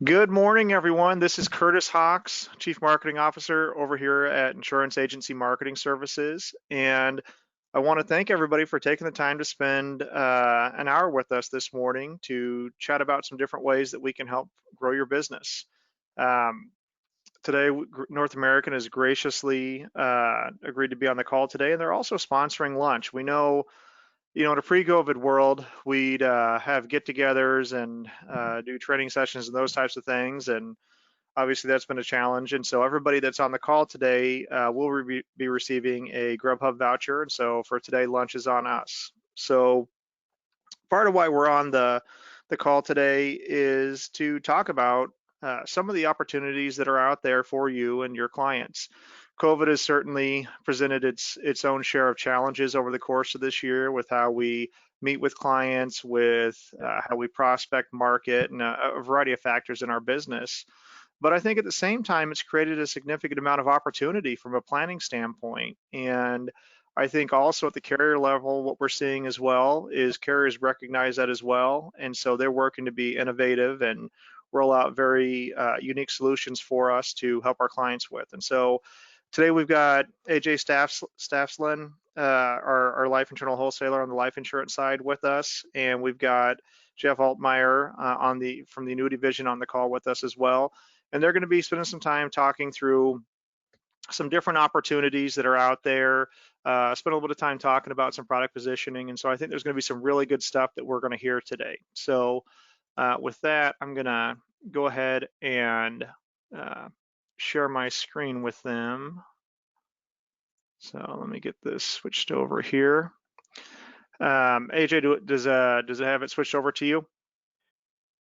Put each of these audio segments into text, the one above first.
Good morning, everyone. This is Curtis Hawks, Chief Marketing Officer over here at Insurance Agency Marketing Services. And I want to thank everybody for taking the time to spend an hour with us this morning to chat about some different ways that we can help grow your business. Um, Today, North American has graciously agreed to be on the call today, and they're also sponsoring lunch. We know in a pre-COVID world, we'd have get-togethers and do training sessions and those types of things. And obviously, that's been a challenge. And so everybody that's on the call today will be receiving a Grubhub voucher. And so for today, lunch is on us. So part of why we're on the call today is to talk about some of the opportunities that are out there for you and your clients. COVID has certainly presented its own share of challenges over the course of this year with how we meet with clients, with how we prospect, market, and a variety of factors in our business. But I think at the same time, it's created a significant amount of opportunity from a planning standpoint. And I think also at the carrier level, what we're seeing as well is carriers recognize that as well. And so they're working to be innovative and roll out very unique solutions for us to help our clients with. And so today we've got AJ Staffslin, our life insurance wholesaler on the life insurance side with us. And we've got Jeff Altmeyer from the annuity division on the call with us as well. And they're going to be spending some time talking through some different opportunities that are out there, spend a little bit of time talking about some product positioning. And so I think there's going to be some really good stuff that we're going to hear today. So with that, I'm going to go ahead and share my screen with them. So let me get this switched over here. AJ, does it have it switched over to you?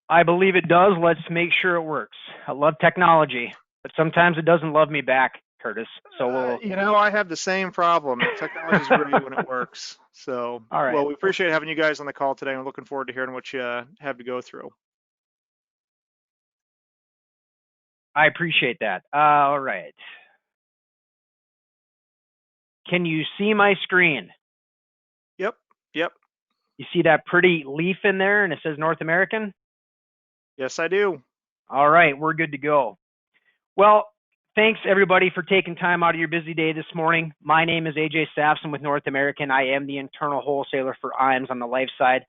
I believe it does. Let's make sure it works. I love technology, but sometimes it doesn't love me back, Curtis. So I have the same problem. Technology is great when it works. So, all right. well, we appreciate having you guys on the call today. I'm looking forward to hearing what you have to go through. I appreciate that. All right. Can you see my screen? Yep. You see that pretty leaf in there and it says North American? Yes, I do. All right, we're good to go. Well, thanks everybody for taking time out of your busy day this morning. My name is AJ Staffson with North American. I am the internal wholesaler for IAMS on the life side.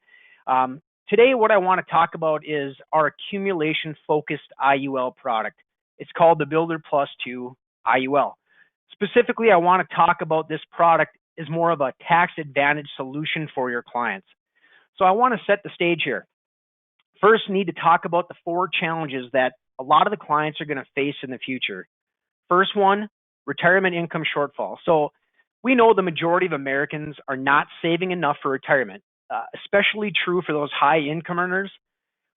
Today, what I want to talk about is our accumulation-focused IUL product. It's called the Builder Plus 2 IUL. Specifically, I want to talk about this product as more of a tax advantage solution for your clients. So I want to set the stage here. First, need to talk about the 4 challenges that a lot of the clients are going to face in the future. First one, retirement income shortfall. So we know the majority of Americans are not saving enough for retirement, especially true for those high income earners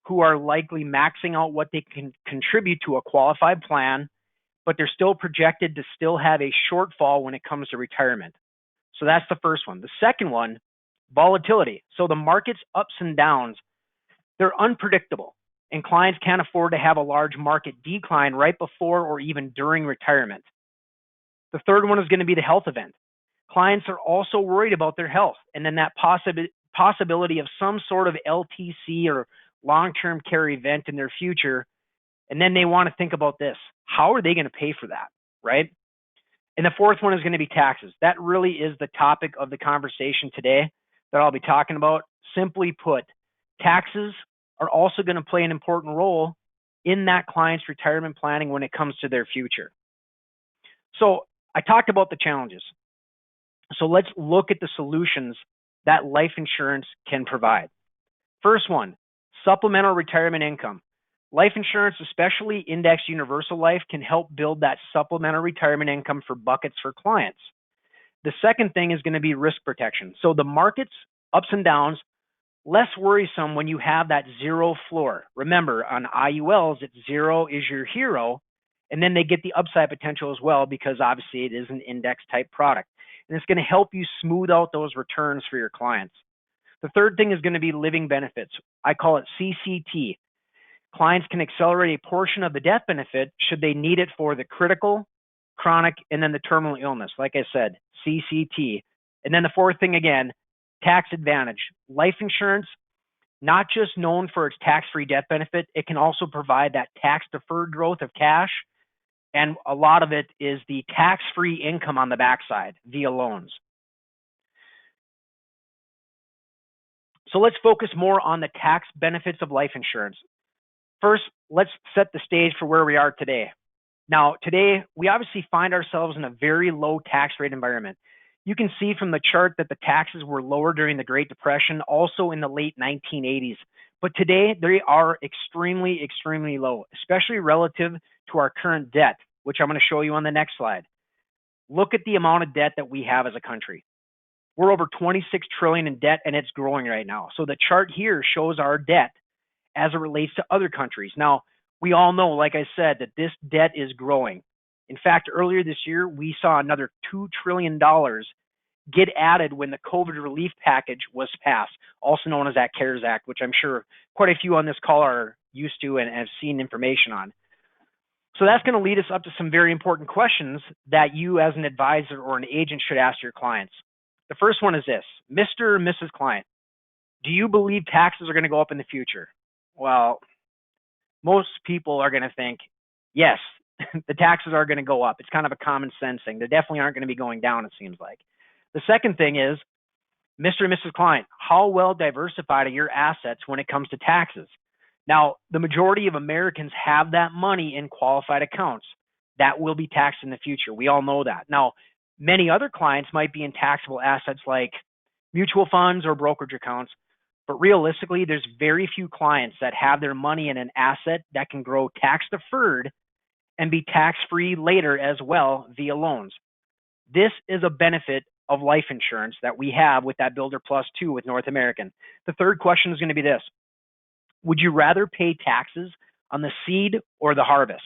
who are likely maxing out what they can contribute to a qualified plan, but they're still projected to still have a shortfall when it comes to retirement. So that's the first one. The second one, volatility. So the market's ups and downs, they're unpredictable, and clients can't afford to have a large market decline right before or even during retirement. The third one is going to be the health event. Clients are also worried about their health, and then that possibility of some sort of LTC or long-term care event in their future, and then they want to think about this. How are they going to pay for that, right? And the fourth one is going to be taxes. That really is the topic of the conversation today that I'll be talking about. Simply put, taxes are also going to play an important role in that client's retirement planning when it comes to their future. So I talked about the challenges. So let's look at the solutions that life insurance can provide. First one, supplemental retirement income. Life insurance, especially indexed universal life, can help build that supplemental retirement income for buckets for clients. The second thing is going to be risk protection. So the market's ups and downs, less worrisome when you have that zero floor. Remember, on IULs, it's zero is your hero, and then they get the upside potential as well because obviously it is an index type product. And it's going to help you smooth out those returns for your clients. The third thing is going to be living benefits. I call it CCT. Clients can accelerate a portion of the death benefit should they need it for the critical, chronic, and then the terminal illness. Like I said, CCT. And then the fourth thing again, tax advantage. Life insurance, Not just known for its tax-free death benefit, it can also provide that tax-deferred growth of cash, and a lot of it is the tax-free income on the backside via loans. So let's focus more on the tax benefits of life insurance. First, let's set the stage for where we are today. Now, today, we obviously find ourselves in a very low tax rate environment. You can see from the chart that the taxes were lower during the Great Depression, also in the late 1980s. But today, they are extremely, extremely low, especially relative to our current debt, which I'm going to show you on the next slide. Look at the amount of debt that we have as a country. We're over 26 trillion in debt, and it's growing right now. So the chart here shows our debt as it relates to other countries. Now, we all know, like I said, that this debt is growing. In fact, earlier this year, we saw another $2 trillion get added when the COVID relief package was passed, also known as that CARES Act, which I'm sure quite a few on this call are used to and have seen information on. So that's going to lead us up to some very important questions that you as an advisor or an agent should ask your clients. The first one is this: Mr. or Mrs. Client, do you believe taxes are going to go up in the future? Well, most people are going to think, yes, the taxes are going to go up. It's kind of a common sense thing. They definitely aren't going to be going down, it seems like. The second thing is, Mr. and Mrs. Client, how well diversified are your assets when it comes to taxes? Now, the majority of Americans have that money in qualified accounts that will be taxed in the future. We all know that. Now, many other clients might be in taxable assets like mutual funds or brokerage accounts, but realistically, there's very few clients that have their money in an asset that can grow tax deferred and be tax-free later as well via loans. This is a benefit of life insurance that we have with that Builder Plus 2 with North American. The third question is going to be this: would you rather pay taxes on the seed or the harvest?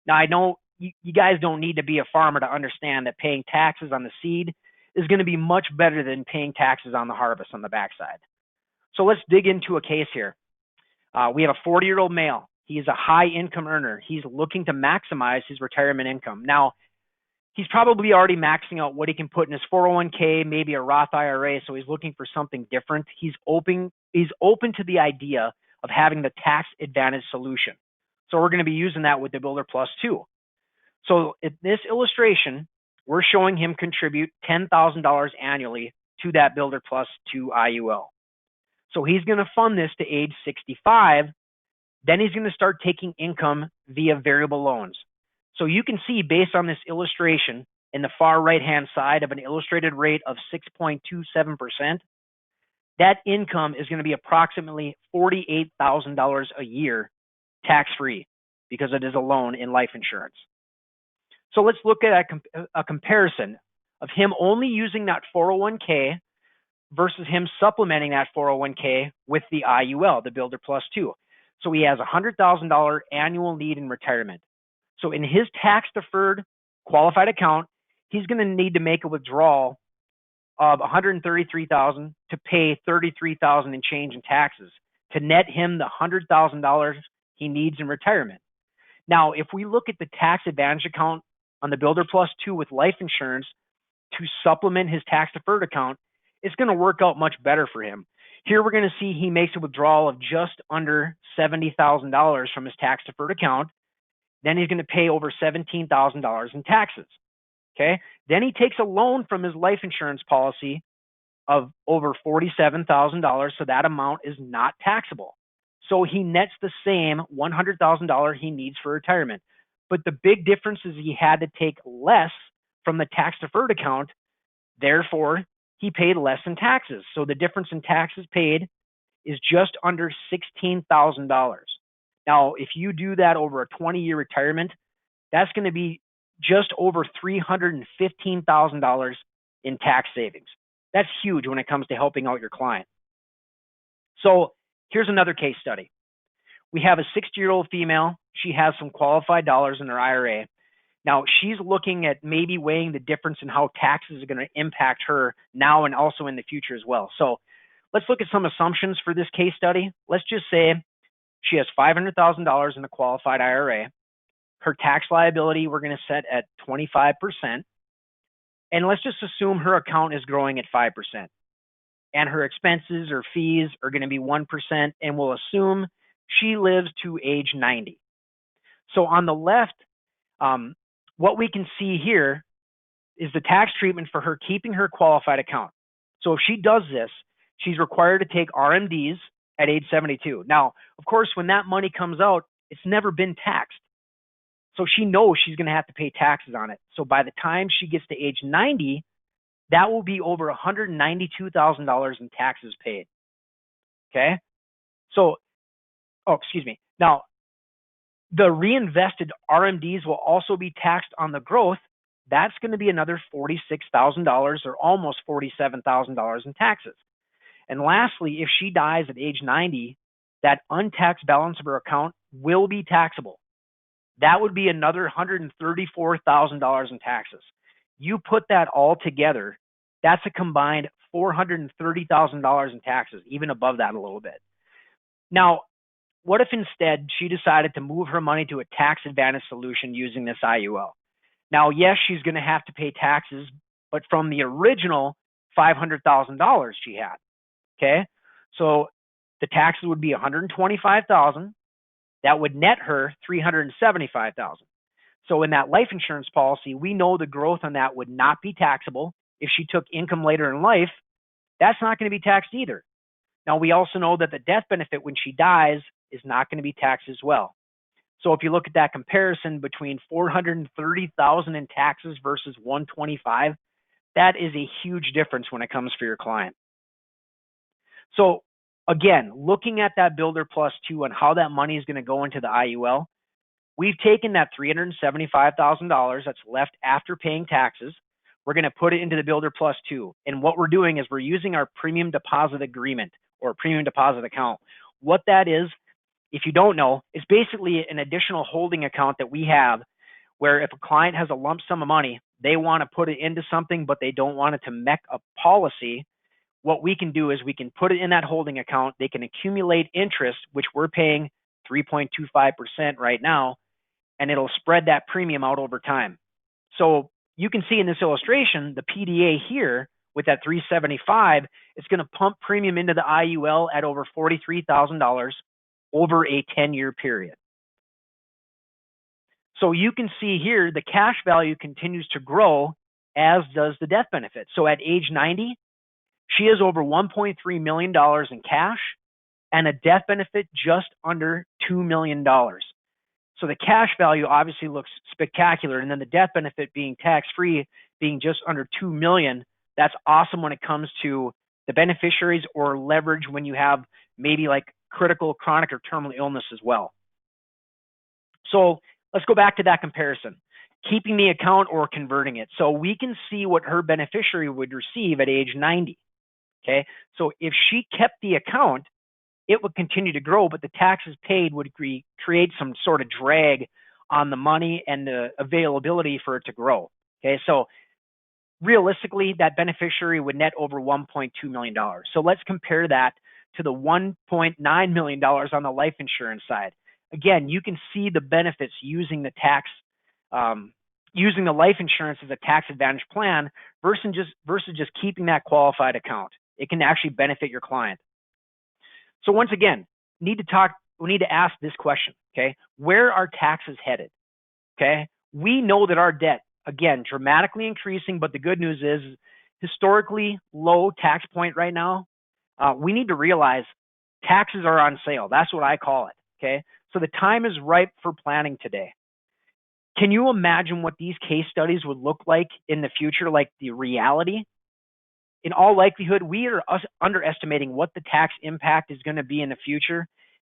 Now, I know you guys don't need to be a farmer to understand that paying taxes on the seed is going to be much better than paying taxes on the harvest on the backside. So let's dig into a case here. We have a 40-year-old male. He is a high income earner. He's looking to maximize his retirement income. Now, he's probably already maxing out what he can put in his 401k, maybe a Roth IRA, so he's looking for something different. He's open to the idea of having the tax advantage solution. So we're going to be using that with the Builder Plus 2. So in this illustration, we're showing him contribute $10,000 annually to that Builder Plus 2 IUL. So he's going to fund this to age 65. Then he's going to start taking income via variable loans. So you can see, based on this illustration, in the far right-hand side of an illustrated rate of 6.27%, that income is going to be approximately $48,000 a year tax-free because it is a loan in life insurance. So let's look at a comparison of him only using that 401k versus him supplementing that 401k with the IUL, the Builder Plus 2. So he has a $100,000 annual need in retirement. So in his tax-deferred qualified account, he's going to need to make a withdrawal of $133,000 to pay $33,000 in change in taxes to net him the $100,000 he needs in retirement. Now, if we look at the tax advantage account on the Builder Plus 2 with life insurance to supplement his tax-deferred account, it's going to work out much better for him. Here we're going to see he makes a withdrawal of just under $70,000 from his tax-deferred account. Then he's going to pay over $17,000 in taxes. Okay. Then he takes a loan from his life insurance policy of over $47,000. So that amount is not taxable. So he nets the same $100,000 he needs for retirement. But the big difference is he had to take less from the tax-deferred account. Therefore, he paid less in taxes. So the difference in taxes paid is just under $16,000. Now, if you do that over a 20-year retirement, that's going to be just over $315,000 in tax savings. That's huge when it comes to helping out your client. So here's another case study. We have a 60-year-old female. She has some qualified dollars in her IRA. Now, she's looking at maybe weighing the difference in how taxes are going to impact her now and also in the future as well. So let's look at some assumptions for this case study. Let's just say she has $500,000 in a qualified IRA. Her tax liability, we're going to set at 25%. And let's just assume her account is growing at 5%. and her expenses or fees are going to be 1%, and we'll assume she lives to age 90. So on the left, what we can see here is the tax treatment for her keeping her qualified account. So if she does this, she's required to take RMDs at age 72. Now, of course, when that money comes out, it's never been taxed. So she knows she's going to have to pay taxes on it. So by the time she gets to age 90, that will be over $192,000 in taxes paid. Okay? So, excuse me. Now, the reinvested RMDs will also be taxed on the growth. That's going to be another $46,000 or almost $47,000 in taxes. And lastly, if she dies at age 90, that untaxed balance of her account will be taxable. That would be another $134,000 in taxes. You put that all together, that's a combined $430,000 in taxes, even above that a little bit. Now, what if instead she decided to move her money to a tax advantage solution using this IUL? Now, yes, she's going to have to pay taxes, but from the original $500,000 she had. Okay, so the taxes would be $125,000. That would net her $375,000. So in that life insurance policy, we know the growth on that would not be taxable. If she took income later in life, that's not going to be taxed either. Now, we also know that the death benefit when she dies is not going to be taxed as well. So if you look at that comparison between $430,000 in taxes versus $125,000, that is a huge difference when it comes for your client. So again, looking at that Builder Plus 2 and how that money is going to go into the IUL, we've taken that $375,000 that's left after paying taxes. We're going to put it into the Builder Plus 2. And what we're doing is we're using our premium deposit agreement or premium deposit account. What that is, if you don't know, is basically an additional holding account that we have where if a client has a lump sum of money, they want to put it into something, but they don't want it to mech a policy. What we can do is we can put it in that holding account. They can accumulate interest, which we're paying 3.25% right now, and it'll spread that premium out over time. So you can see in this illustration, the PDA here with that 375, it's going to pump premium into the IUL at over $43,000 over a 10-year period. So you can see here the cash value continues to grow, as does the death benefit. So at age 90, she has over $1.3 million in cash and a death benefit just under $2 million. So the cash value obviously looks spectacular. And then the death benefit being tax-free, being just under $2 million, that's awesome when it comes to the beneficiaries or leverage when you have maybe like critical, chronic, or terminal illness as well. So let's go back to that comparison. Keeping the account or converting it. So we can see what her beneficiary would receive at age 90. Okay, so if she kept the account, it would continue to grow, but the taxes paid would create some sort of drag on the money and the availability for it to grow. Okay, so realistically, that beneficiary would net over $1.2 million. So let's compare that to the $1.9 million on the life insurance side. Again, you can see the benefits using the using the life insurance as a tax advantage plan versus just keeping that qualified account. It can actually benefit your client. So once again, we need to ask this question, okay? Where are taxes headed? Okay? We know that our debt, again, dramatically increasing, but the good news is historically low tax point right now. We need to realize taxes are on sale. That's what I call it, okay? So the time is ripe for planning today. Can you imagine what these case studies would look like in the future, like the reality? In all likelihood, we are underestimating what the tax impact is going to be in the future.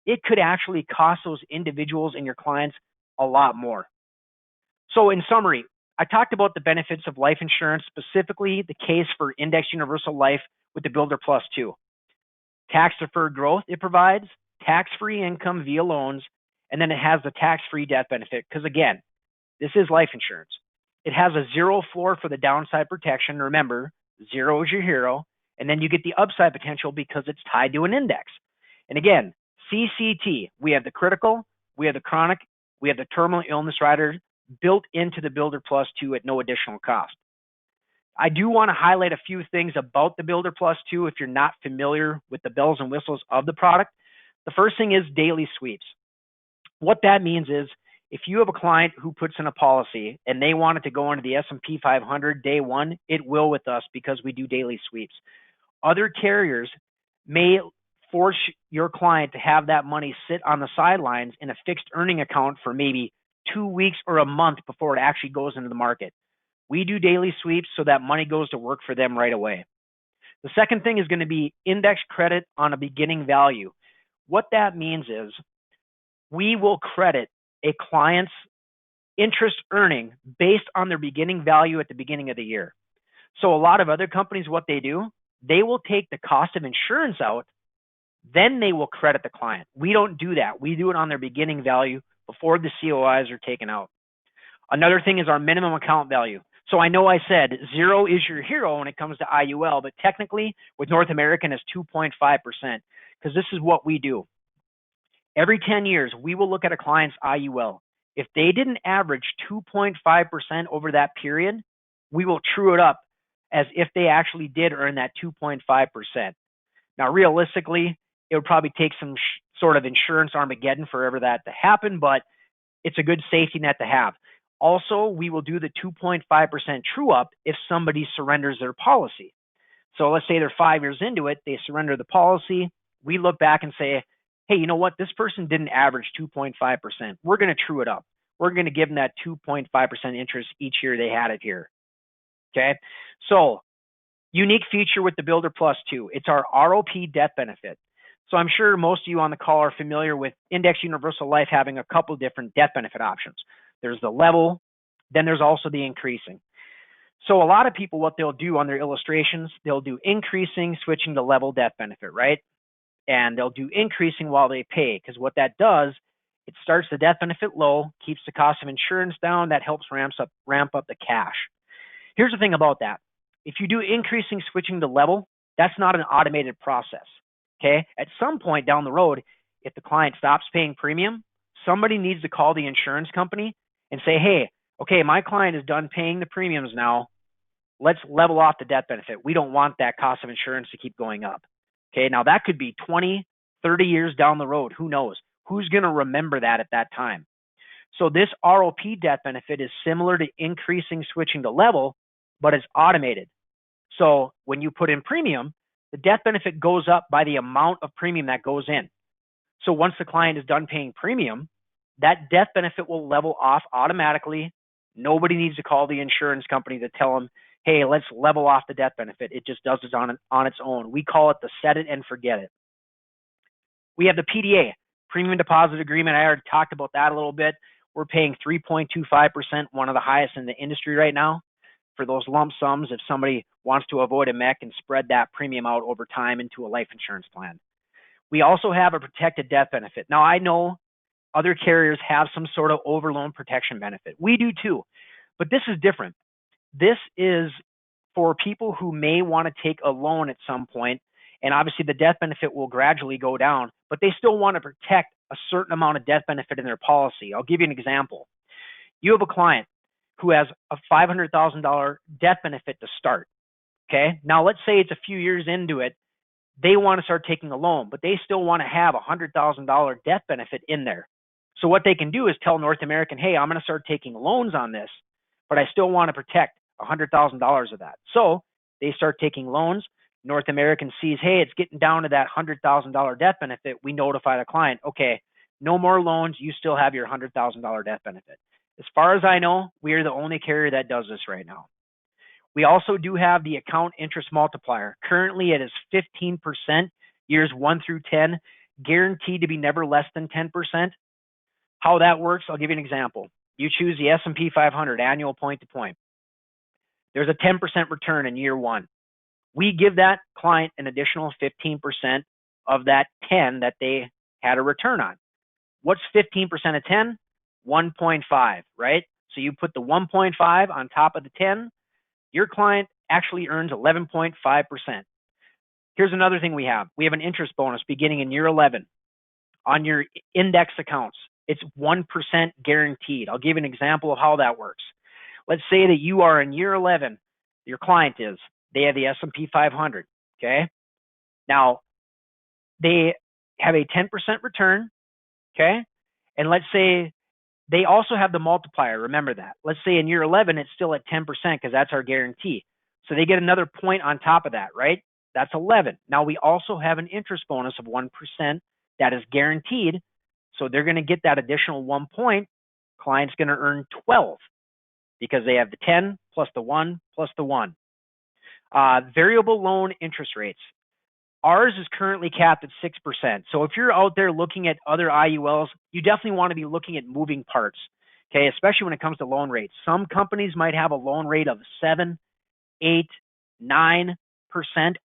It could actually cost those individuals and your clients a lot more. So in summary, I talked about the benefits of life insurance, specifically the case for Indexed Universal Life with the Builder Plus 2. Tax-deferred growth it provides, tax-free income via loans, and then it has the tax-free death benefit. Because again, this is life insurance. It has a zero floor for the downside protection. Remember, zero is your hero. And then you get the upside potential because it's tied to an index. And again, CCT, we have the critical, we have the chronic, we have the terminal illness rider built into the Builder Plus 2 at no additional cost. I do want to highlight a few things about the Builder Plus 2 if you're not familiar with the bells and whistles of the product. The first thing is daily sweeps. What that means is if you have a client who puts in a policy and they want it to go into the S&P 500 day one, it will with us because we do daily sweeps. Other carriers may force your client to have that money sit on the sidelines in a fixed earning account for maybe 2 weeks or a month before it actually goes into the market. We do daily sweeps so that money goes to work for them right away. The second thing is going to be index credit on a beginning value. What that means is we will credit a client's interest earning based on their beginning value at the beginning of the year. So a lot of other companies, what they do, they will take the cost of insurance out, then they will credit the client. We don't do that. We do it on their beginning value before the COIs are taken out. Another thing is our minimum account value. So I know I said 0 is your hero when it comes to IUL, but technically with North American it's 2.5% because this is what we do. Every 10 years, we will look at a client's IUL. If they didn't average 2.5% over that period, we will true it up as if they actually did earn that 2.5%. Now, realistically, it would probably take some sort of insurance Armageddon for ever that to happen, but it's a good safety net to have. Also, we will do the 2.5% true up if somebody surrenders their policy. So let's say they're 5 years into it, they surrender the policy. We look back and say, hey, you know what? This person didn't average 2.5%. We're going to true it up. We're going to give them that 2.5% interest each year they had it here. Okay. So unique feature with the Builder Plus 2, it's our ROP death benefit. So I'm sure most of you on the call are familiar with Index Universal Life having a couple different death benefit options. There's the level, then there's also the increasing. So a lot of people, what they'll do on their illustrations, they'll do increasing, switching to level death benefit, right? And they'll do increasing while they pay, because what that does, it starts the death benefit low, keeps the cost of insurance down, that helps ramp up the cash. Here's the thing about that. If you do increasing, switching to level, that's not an automated process, okay? At some point down the road, if the client stops paying premium, somebody needs to call the insurance company and say, hey, okay, my client is done paying the premiums now. Let's level off the death benefit. We don't want that cost of insurance to keep going up. Okay, now that could be 20, 30 years down the road. Who knows? Who's going to remember that at that time? So this ROP death benefit is similar to increasing, switching to level, but it's automated. So when you put in premium, the death benefit goes up by the amount of premium that goes in. So once the client is done paying premium, that death benefit will level off automatically. Nobody needs to call the insurance company to tell them, hey, let's level off the death benefit. It just does it on its own. We call it the set it and forget it. We have the PDA, Premium Deposit Agreement. I already talked about that a little bit. We're paying 3.25%, one of the highest in the industry right now, for those lump sums if somebody wants to avoid a MEC and spread that premium out over time into a life insurance plan. We also have a protected death benefit. Now, I know other carriers have some sort of overloan protection benefit. We do too, but this is different. This is for people who may want to take a loan at some point, and obviously the death benefit will gradually go down, but they still want to protect a certain amount of death benefit in their policy. I'll give you an example. You have a client who has a $500,000 death benefit to start, okay? Now, let's say it's a few years into it, they want to start taking a loan, but they still want to have a $100,000 death benefit in there. So what they can do is tell North American, hey, I'm going to start taking loans on this, but I still want to protect $100,000 of that. So they start taking loans. North American sees, hey, it's getting down to that $100,000 death benefit. We notify the client, okay, no more loans. You still have your $100,000 death benefit. As far as I know, we are the only carrier that does this right now. We also do have the account interest multiplier. Currently, it is 15% years 1 through 10, guaranteed to be never less than 10%. How that works, I'll give you an example. You choose the S&P 500 annual point to point. There's a 10% return in year 1. We give that client an additional 15% of that 10 that they had a return on. What's 15% of 10? 1.5, right? So you put the 1.5 on top of the 10, your client actually earns 11.5%. Here's another thing we have. We have an interest bonus beginning in year 11 on your index accounts. It's 1% guaranteed. I'll give you an example of how that works. Let's say that you are in year 11 Your client is. They have the S&P 500. Okay. Now they have a 10% return. Okay. And let's say they also have the multiplier. Remember that. Let's say in year 11, it's still at 10% because that's our guarantee. So they get another point on top of that, right? That's 11. Now we also have an interest bonus of 1% that is guaranteed. So they're going to get that additional 1 point. Client's going to earn 12 because they have the 10 plus the 1 plus the 1. Variable loan interest rates. Ours is currently capped at 6%. So if you're out there looking at other IULs, you definitely want to be looking at moving parts, okay, especially when it comes to loan rates. Some companies might have a loan rate of 7, 8, 9%,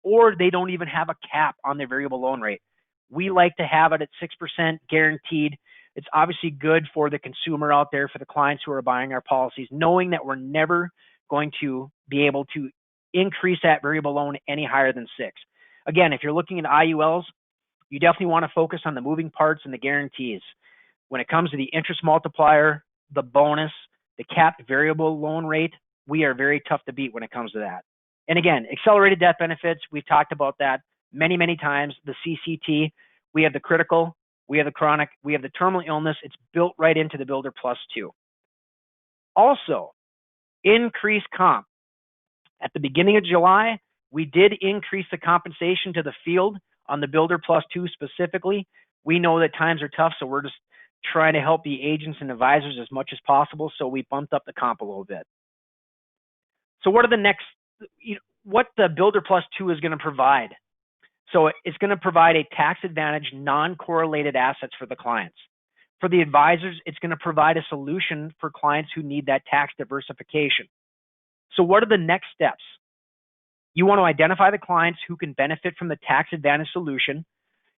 or they don't even have a cap on their variable loan rate. We like to have it at 6% guaranteed. It's obviously good for the consumer out there, for the clients who are buying our policies, knowing that we're never going to be able to increase that variable loan any higher than 6. Again, if you're looking at IULs, you definitely want to focus on the moving parts and the guarantees. When it comes to the interest multiplier, the bonus, the capped variable loan rate, we are very tough to beat when it comes to that. And again, accelerated death benefits, we've talked about that many, many times. The CCT, we have the critical, we have the chronic, we have the terminal illness. It's built right into the Builder Plus 2. Also, increased comp. At the beginning of July, we did increase the compensation to the field on the Builder Plus 2 specifically. We know that times are tough, so we're just trying to help the agents and advisors as much as possible, so we bumped up the comp a little bit. So what are the next, what the Builder Plus 2 is going to provide? So it's going to provide a tax advantage, non-correlated assets for the clients. For the advisors, it's going to provide a solution for clients who need that tax diversification. So what are the next steps? You want to identify the clients who can benefit from the tax advantage solution.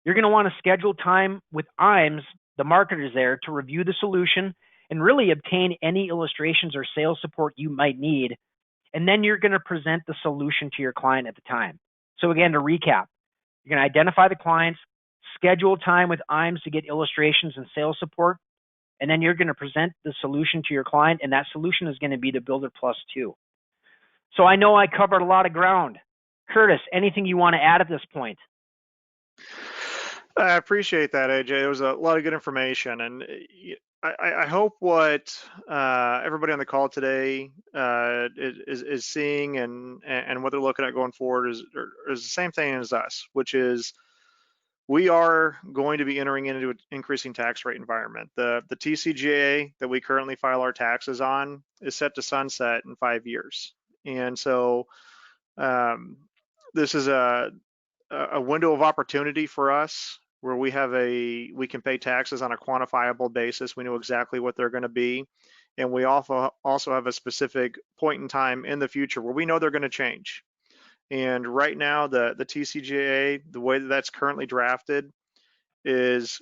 You're going to want to schedule time with IMS, the marketers there, to review the solution and really obtain any illustrations or sales support you might need. And then you're going to present the solution to your client at the time. So again, to recap, you're going to identify the clients, schedule time with IMS to get illustrations and sales support, and then you're going to present the solution to your client, and that solution is going to be the Builder Plus 2. So I know I covered a lot of ground. Curtis, anything you want to add at this point? I appreciate that, AJ. It was a lot of good information, and I hope what everybody on the call today is seeing and what they're looking at going forward is the same thing as us, which is we are going to be entering into an increasing tax rate environment. The TCJA that we currently file our taxes on is set to sunset in 5 years. And so this is a window of opportunity for us where we can pay taxes on a quantifiable basis. We know exactly what they're going to be. And we also have a specific point in time in the future where we know they're going to change. And right now, the TCJA, the way that that's currently drafted is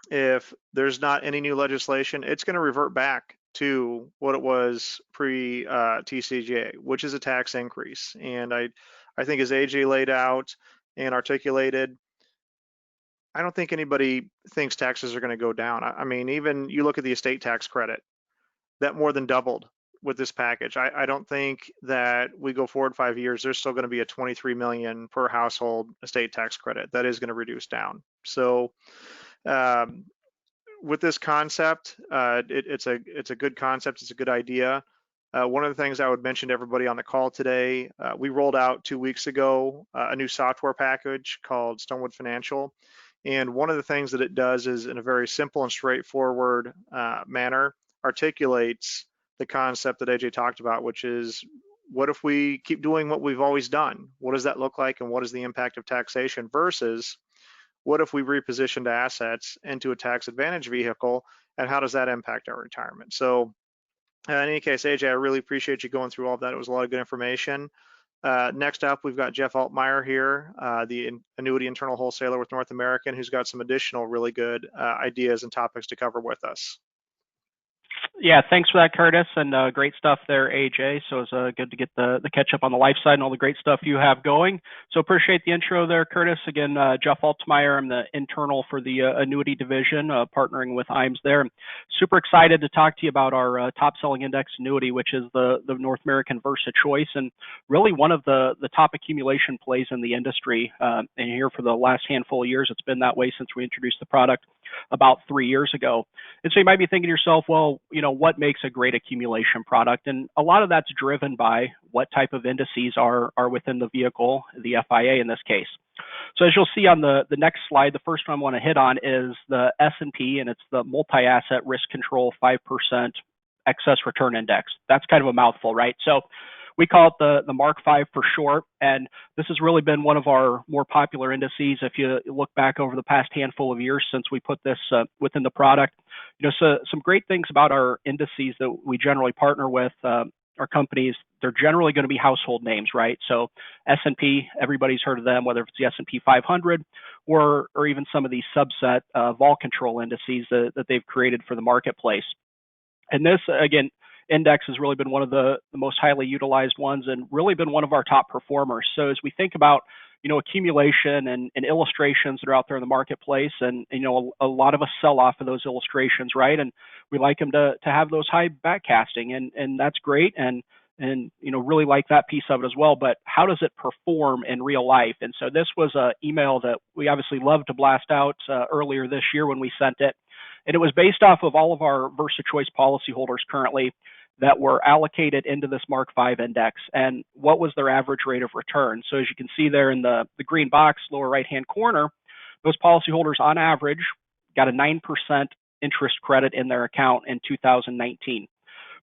if there's not any new legislation, it's going to revert back to what it was pre-TCJA, which is a tax increase. And I think as AJ laid out and articulated, I don't think anybody thinks taxes are going to go down. I mean, even you look at the estate tax credit, that more than doubled with this package. I don't think that we go forward 5 years, there's still going to be a 23 million per household estate tax credit. That is going to reduce down. So with this concept, it's a good concept. It's a good idea. One of the things I would mention to everybody on the call today, we rolled out 2 weeks ago a new software package called Stonewood Financial. And one of the things that it does is in a very simple and straightforward manner articulates the concept that AJ talked about, which is what if we keep doing what we've always done? What does that look like, and what is the impact of taxation versus what if we repositioned assets into a tax advantage vehicle, and how does that impact our retirement? So in any case, AJ, I really appreciate you going through all of that. It was a lot of good information. Next up, we've got Jeff Altmeyer here, the annuity internal wholesaler with North American, who's got some additional really good ideas and topics to cover with us. Yeah, thanks for that, Curtis, and great stuff there, AJ. So it's good to get the catch up on the life side and all the great stuff you have going. So appreciate the intro there, Curtis. Again, Jeff Altmeyer, I'm the internal for the annuity division, partnering with IMES there. I'm super excited to talk to you about our top-selling index annuity, which is the North American Versa Choice, and really one of the top accumulation plays in the industry. And here for the last handful of years, it's been that way since we introduced the product about 3 years ago. And so you might be thinking to yourself, well, what makes a great accumulation product? And a lot of that's driven by what type of indices are within the vehicle, the FIA in this case. So as you'll see on the next slide, the first one I want to hit on is the S&P, and it's the multi-asset risk control 5% excess return index. That's kind of a mouthful, right? So we call it the Mark V for short, and this has really been one of our more popular indices if you look back over the past handful of years since we put this within the product. So some great things about our indices that we generally partner with our companies, they're generally going to be household names, right? So S&P, everybody's heard of them, whether it's the S&P 500 or even some of these subset vol control indices that they've created for the marketplace. And this, again, index has really been one of the most highly utilized ones and really been one of our top performers. So as we think about, accumulation and illustrations that are out there in the marketplace, and, a lot of us sell off of those illustrations, right? And we like them to have those high backcasting, and that's great. And really like that piece of it as well. But how does it perform in real life? And so this was an email that we obviously loved to blast out earlier this year when we sent it. And it was based off of all of our Versa Choice policyholders currently that were allocated into this Mark V index and what was their average rate of return. So as you can see there in the green box, lower right-hand corner, those policyholders on average got a 9% interest credit in their account in 2019.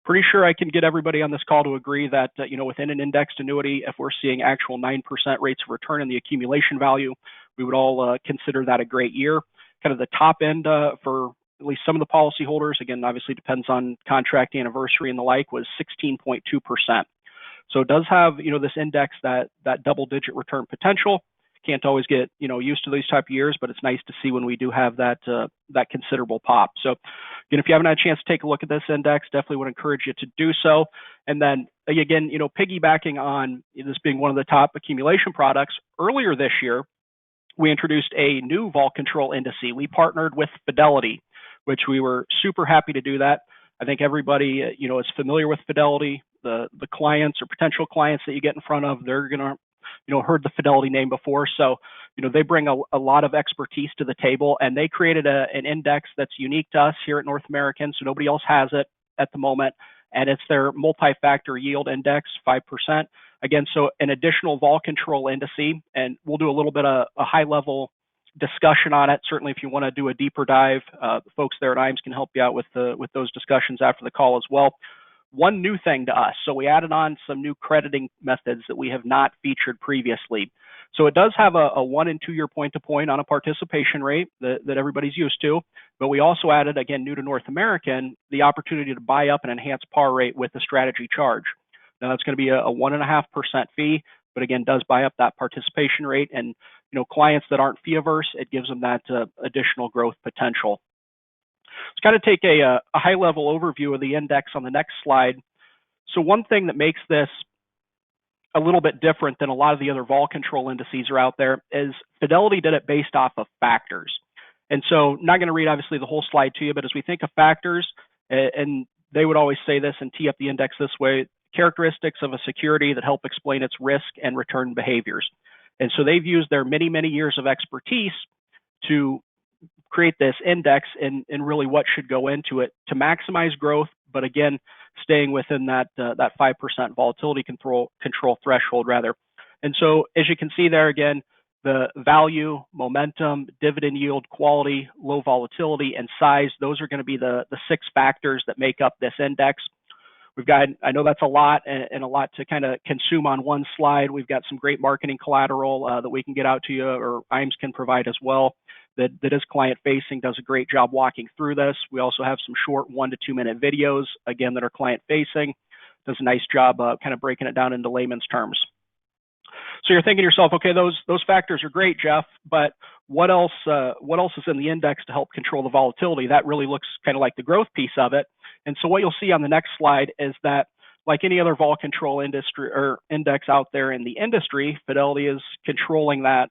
Pretty sure I can get everybody on this call to agree that, within an indexed annuity, if we're seeing actual 9% rates of return in the accumulation value, we would all consider that a great year. Kind of the top end for at least some of the policyholders, again, obviously depends on contract anniversary and the like, was 16.2%. So it does have, this index that double-digit return potential. Can't always get, used to these type of years, but it's nice to see when we do have that considerable pop. So, again, if you haven't had a chance to take a look at this index, definitely would encourage you to do so. And then, again, piggybacking on this being one of the top accumulation products, earlier this year, we introduced a new vol control index. We partnered with Fidelity, which we were super happy to do that. I think everybody, is familiar with Fidelity. The clients or potential clients that you get in front of, they're going to, heard the Fidelity name before. So, they bring a lot of expertise to the table, and they created an index that's unique to us here at North American. So nobody else has it at the moment. And it's their multi-factor yield index, 5%. Again, so an additional vol control index, and we'll do a little bit of a high-level discussion on it. Certainly, if you want to do a deeper dive, the folks there at IMES can help you out with those discussions after the call as well. One new thing to us, so we added on some new crediting methods that we have not featured previously. So it does have a 1 and 2 year point-to-point on a participation rate that everybody's used to, but we also added, again, new to North American, the opportunity to buy up an enhanced par rate with the strategy charge. Now that's going to be a 1.5% fee, but again, does buy up that participation rate. And clients that aren't fee averse, it gives them that additional growth potential. Let's kind of take a high-level overview of the index on the next slide. So one thing that makes this a little bit different than a lot of the other vol control indices are out there is Fidelity did it based off of factors. And so not going to read, obviously, the whole slide to you, but as we think of factors, and they would always say this and tee up the index this way, characteristics of a security that help explain its risk and return behaviors. And so they've used their many, many years of expertise to create this index and really what should go into it to maximize growth, but again, staying within that 5% volatility control threshold rather. And so as you can see there again, the value, momentum, dividend yield, quality, low volatility, and size, those are going to be the 6 factors that make up this index. We've got, I know that's a lot and a lot to kind of consume on one slide. We've got some great marketing collateral that we can get out to you, or IMES can provide as well, that is client facing, does a great job walking through this. We also have some short 1 to 2 minute videos, again, that are client facing, does a nice job kind of breaking it down into layman's terms. So you're thinking to yourself, okay, those factors are great, Jeff, but what else is in the index to help control the volatility? That really looks kind of like the growth piece of it. And so what you'll see on the next slide is that, like any other vol control industry or index out there in the industry, Fidelity is controlling that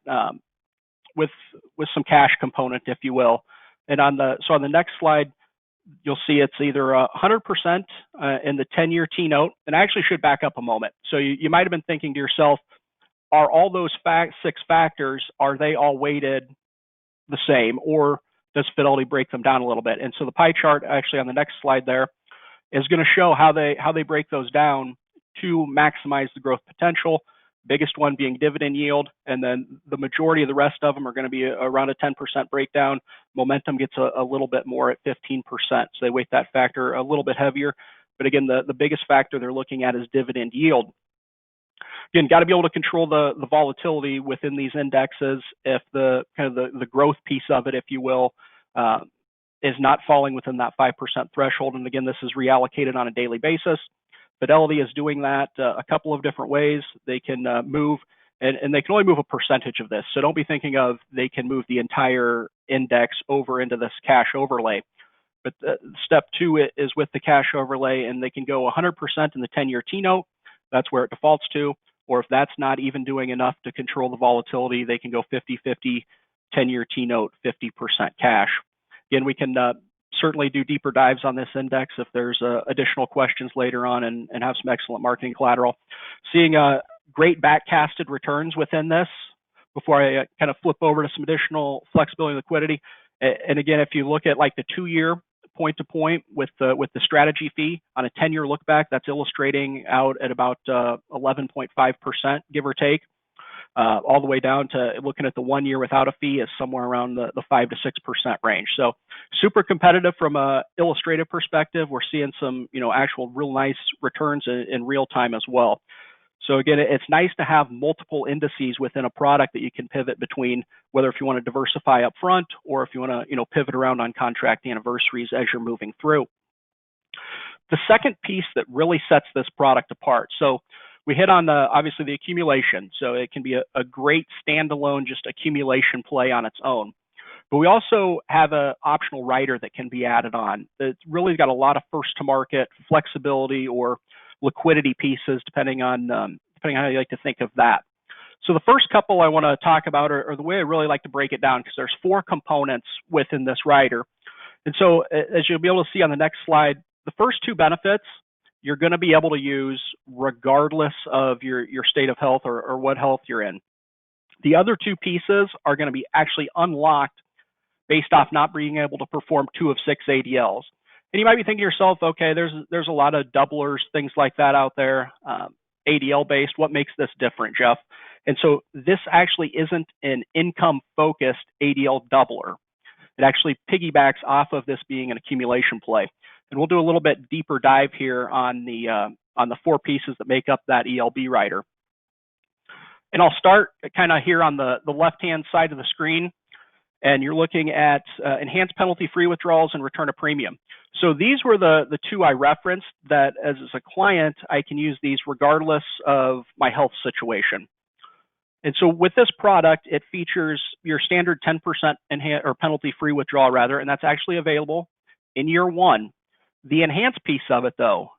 with some cash component, if you will. And on the next slide, you'll see it's either 100% in the 10-year T-note. And I actually should back up a moment. So you might have been thinking to yourself, are all those 6 factors, are they all weighted the same, or does Fidelity break them down a little bit? And so the pie chart actually on the next slide there is going to show how they break those down to maximize the growth potential. Biggest one being dividend yield, and then the majority of the rest of them are going to be around a 10% breakdown. Momentum gets a little bit more at 15%, so they weight that factor a little bit heavier. But again, the biggest factor they're looking at is dividend yield. Again, got to be able to control the volatility within these indexes if the growth piece of it, if you will, is not falling within that 5% threshold. And again, this is reallocated on a daily basis. Fidelity is doing that a couple of different ways. They can move, and they can only move a percentage of this. So don't be thinking of they can move the entire index over into this cash overlay. But step 2 is with the cash overlay, and they can go 100% in the 10-year T-note. That's where it defaults to. Or if that's not even doing enough to control the volatility, they can go 50-50, 10-year T-note, 50% cash. Again, we can certainly do deeper dives on this index if there's additional questions later on, and have some excellent marketing collateral. Seeing great backcasted returns within this before I kind of flip over to some additional flexibility and liquidity. And again, if you look at like the 2-year point to point with the strategy fee on a 10-year look back, that's illustrating out at about 11.5%, give or take. All the way down to looking at the 1 year without a fee is somewhere around the 5 to 6% range. So super competitive from a illustrative perspective. We're seeing some, actual real nice returns in real time as well. So again, it's nice to have multiple indices within a product that you can pivot between, whether if you want to diversify up front or if you want to, pivot around on contract anniversaries as you're moving through. The second piece that really sets this product apart. So we hit on obviously the accumulation. So it can be a great standalone, just accumulation play on its own. But we also have an optional rider that can be added on. It's really got a lot of first to market flexibility or liquidity pieces, depending on how you like to think of that. So the first couple I want to talk about are the way I really like to break it down, because there's 4 components within this rider. And so as you'll be able to see on the next slide, the first 2 benefits you're going to be able to use regardless of your state of health or what health you're in. The other 2 pieces are going to be actually unlocked based off not being able to perform 2 of 6 ADLs. And you might be thinking to yourself, okay, there's a lot of doublers, things like that out there, ADL based. What makes this different, Jeff? And so this actually isn't an income-focused ADL doubler. It actually piggybacks off of this being an accumulation play. And we'll do a little bit deeper dive here on the 4 pieces that make up that ELB rider. And I'll start kind of here on the left-hand side of the screen. And you're looking at enhanced penalty-free withdrawals and return of premium. So these were the 2 I referenced that as a client, I can use these regardless of my health situation. And so with this product, it features your standard 10% or penalty-free withdrawal rather, and that's actually available in year 1. The enhanced piece of it though,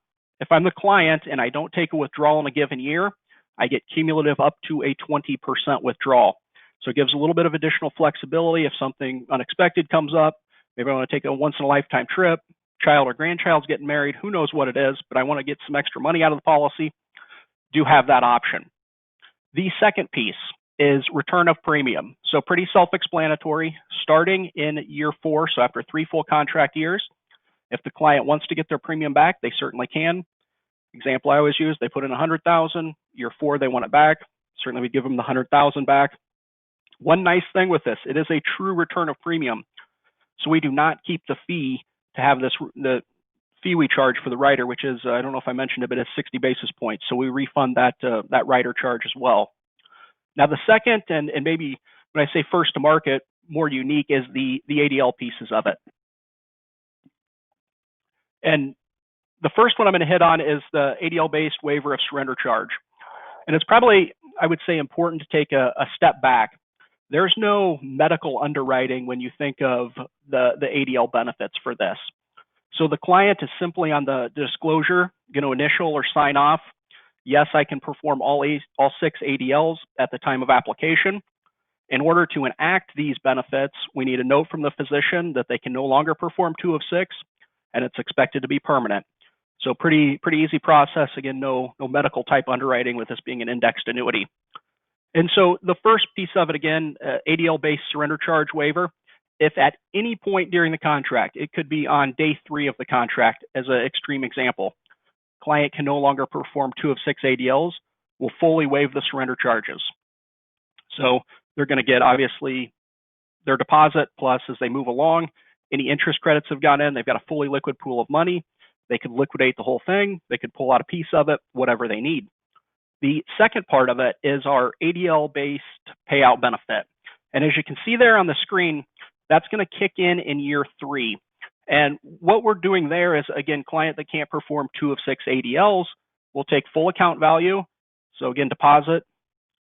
if I'm the client and I don't take a withdrawal in a given year, I get cumulative up to a 20% withdrawal. So it gives a little bit of additional flexibility if something unexpected comes up. Maybe I want to take a once-in-a-lifetime trip, child or grandchild's getting married, who knows what it is, but I want to get some extra money out of the policy, do have that option. The second piece is return of premium. So pretty self-explanatory, starting in year 4, so after 3 full contract years. If the client wants to get their premium back, they certainly can. Example I always use, they put in $100,000, year 4 they want it back. Certainly we give them the $100,000 back. One nice thing with this, it is a true return of premium. So we do not keep the fee to have this, the fee we charge for the rider, which is, I don't know if I mentioned it, but it's 60 basis points. So we refund that rider charge as well. Now the second, and maybe when I say first to market, more unique is the ADL pieces of it. And the first one I'm going to hit on is the ADL-based waiver of surrender charge. And it's probably, I would say, important to take a step back. There's no medical underwriting when you think of the ADL benefits for this. So the client is simply on the disclosure going to initial or sign off, yes, I can perform all 6 ADLs at the time of application. In order to enact these benefits, we need a note from the physician that they can no longer perform 2 of 6, and it's expected to be permanent. So pretty easy process. Again, no medical type underwriting with this being an indexed annuity. And so the first piece of it, again, ADL-based surrender charge waiver. If at any point during the contract, it could be on day 3 of the contract as an extreme example, client can no longer perform 2 of 6 ADLs, we'll fully waive the surrender charges. So they're going to get, obviously, their deposit plus as they move along. Any interest credits have gone in. They've got a fully liquid pool of money. They could liquidate the whole thing. They could pull out a piece of it, whatever they need. The second part of it is our ADL-based payout benefit. And as you can see there on the screen, that's going to kick in year 3. And what we're doing there is, again, client that can't perform 2 of 6 ADLs will take full account value. So again, deposit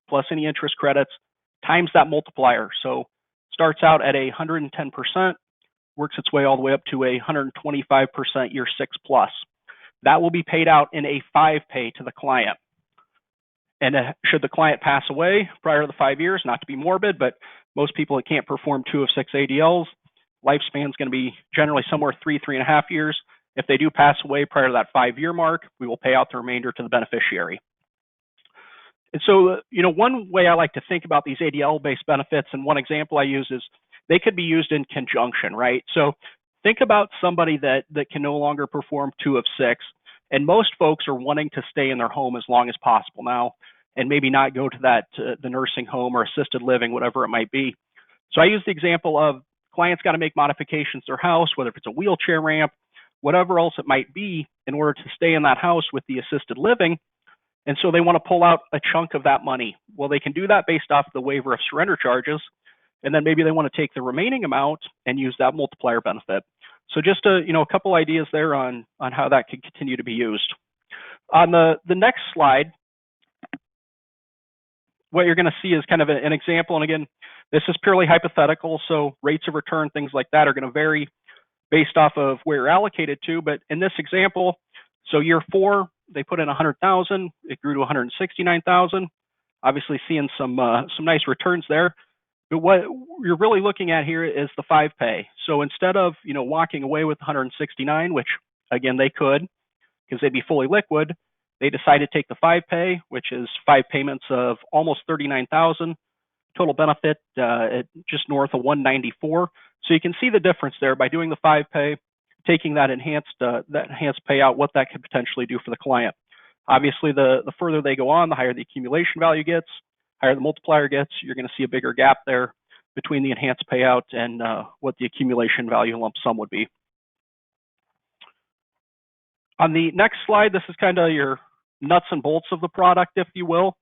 plus any interest credits times that multiplier. So starts out at 110%, works its way all the way up to 125% year 6 plus. That will be paid out in a 5-pay to the client. And should the client pass away prior to the 5 years, not to be morbid, but most people that can't perform 2 of 6 ADLs, lifespan is going to be generally somewhere 3.5 years. If they do pass away prior to that 5-year mark, we will pay out the remainder to the beneficiary. And so, one way I like to think about these ADL-based benefits, and one example I use is they could be used in conjunction, right? So think about somebody that can no longer perform 2 of 6, and most folks are wanting to stay in their home as long as possible now, and maybe not go to that the nursing home or assisted living, whatever it might be. So I use the example of clients got to make modifications to their house, whether it's a wheelchair ramp, whatever else it might be, in order to stay in that house with the assisted living. And so they want to pull out a chunk of that money. Well, they can do that based off the waiver of surrender charges, and then maybe they want to take the remaining amount and use that multiplier benefit. So just a couple ideas there on how that could continue to be used. On the next slide, what you're going to see is kind of an example. And again, this is purely hypothetical, so rates of return, things like that are going to vary based off of where you're allocated to. But in this example, so year 4, they put in 100,000, it grew to 169,000. Obviously seeing some nice returns there. But what you're really looking at here is the 5-pay. So instead of walking away with 169, which again they could because they'd be fully liquid, they decided to take the 5-pay, which is 5 payments of almost 39,000. Total benefit at just north of 194. So you can see the difference there by doing the 5-pay, taking that enhanced payout, what that could potentially do for the client. Obviously, the further they go on, the higher the accumulation value gets, higher the multiplier gets. You're going to see a bigger gap there between the enhanced payout and what the accumulation value lump sum would be. On the next slide, this is kind of your nuts and bolts of the product, if you will.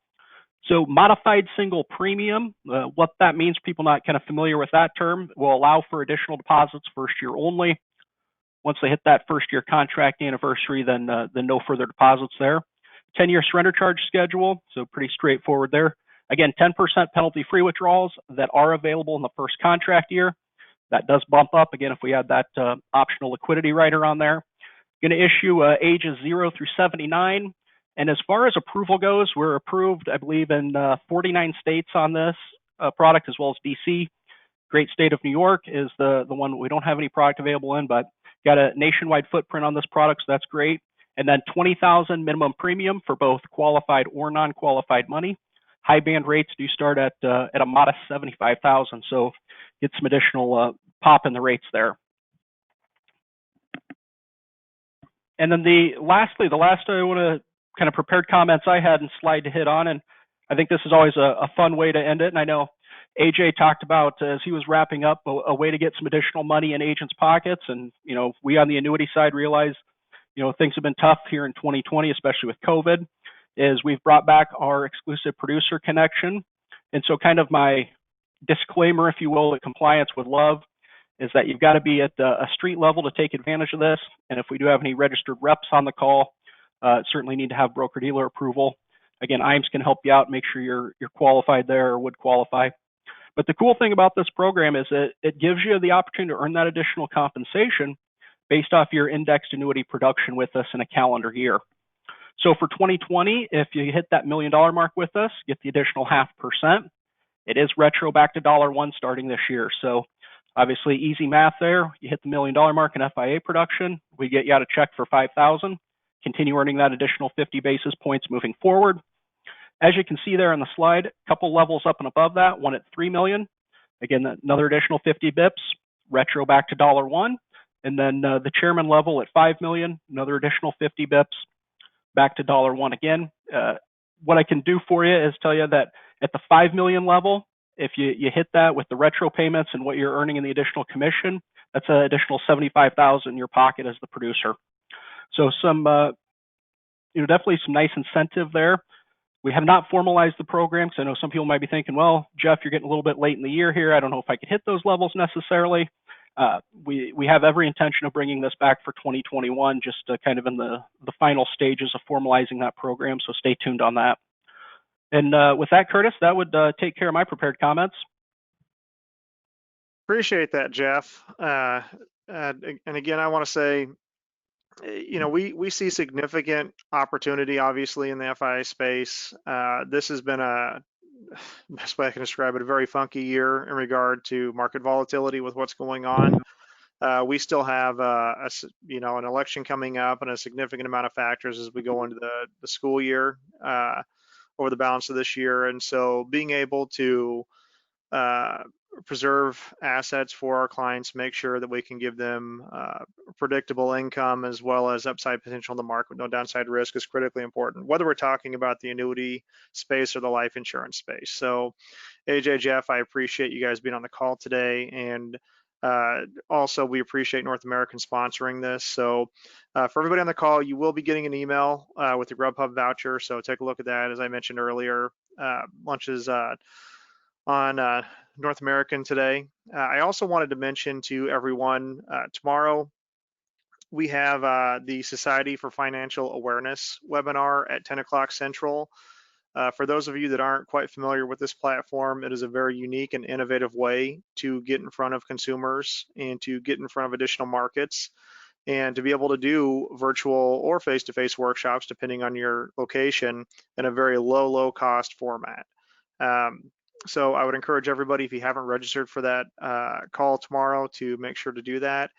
So modified single premium, what that means, people not kind of familiar with that term, will allow for additional deposits first year only. Once they hit that first year contract anniversary, then no further deposits there. 10-year surrender charge schedule, so pretty straightforward there. Again, 10% penalty-free withdrawals that are available in the first contract year. That does bump up, again, if we add that optional liquidity rider on there. Going to issue ages 0 through 79. And as far as approval goes, we're approved, I believe, in 49 states on this product, as well as DC. Great state of New York is the one we don't have any product available in, but got a nationwide footprint on this product, so that's great. And then 20,000 minimum premium for both qualified or non-qualified money. High band rates do start at a modest 75,000, so get some additional pop in the rates there. And then the last I want to kind of prepared comments I had and slide to hit on, and I think this is always a fun way to end it. And I know AJ talked about, as he was wrapping up, a way to get some additional money in agents' pockets. And, we on the annuity side realize, things have been tough here in 2020, especially with COVID, is we've brought back our exclusive producer connection. And so kind of my disclaimer, if you will, that compliance would love is that you've got to be at a street level to take advantage of this. And if we do have any registered reps on the call, certainly need to have broker-dealer approval. Again, IAMS can help you out, make sure you're qualified there or would qualify. But the cool thing about this program is that it gives you the opportunity to earn that additional compensation based off your indexed annuity production with us in a calendar year. So for 2020, if you hit that $1 million mark with us, get the additional 0.5%. It is retro back to $1 starting this year. So obviously easy math there. You hit the $1 million mark in FIA production, we get you out a check for $5,000. Continue earning that additional 50 basis points moving forward. As you can see there on the slide, a couple levels up and above that, one at $3 million. Again, another additional 50 bips, retro back to $1. And then the chairman level at $5 million, another additional 50 bips, back to $1 again. What I can do for you is tell you that at the $5 million level, if you hit that with the retro payments and what you're earning in the additional commission, that's an additional $75,000 in your pocket as the producer. So some, definitely some nice incentive there. We have not formalized the program, because I know some people might be thinking, well, Jeff, you're getting a little bit late in the year here. I don't know if I could hit those levels necessarily. We have every intention of bringing this back for 2021, just kind of in the final stages of formalizing that program, so stay tuned on that. And with that, Curtis, that would take care of my prepared comments. Appreciate that, Jeff. And again, I want to say, we see significant opportunity, obviously, in the FIA space. This has been best way I can describe it, a very funky year in regard to market volatility with what's going on. We still have an election coming up and a significant amount of factors as we go into the school year over the balance of this year. And so being able to preserve assets for our clients, make sure that we can give them predictable income as well as upside potential in the market with no downside risk is critically important, whether we're talking about the annuity space or the life insurance space. So AJ, Jeff, I appreciate you guys being on the call today. And also, we appreciate North American sponsoring this. So for everybody on the call, you will be getting an email with your Grubhub voucher. So take a look at that. As I mentioned earlier, lunch is on North American today. I also wanted to mention to everyone, tomorrow we have the Society for Financial Awareness webinar at 10 o'clock Central. For those of you that aren't quite familiar with this platform, it is a very unique and innovative way to get in front of consumers and to get in front of additional markets and to be able to do virtual or face-to-face workshops, depending on your location, in a very low cost format. So I would encourage everybody, if you haven't registered for that call tomorrow, to make sure to do that.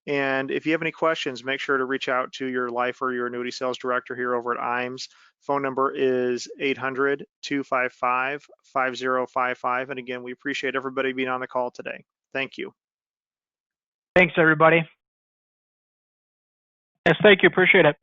And if you have any questions, make sure to reach out to your life or your annuity sales director here over at IAMS. Phone number is 800-255-5055. And again, we appreciate everybody being on the call today. Thank you. Thanks, everybody. Yes, thank you. Appreciate it.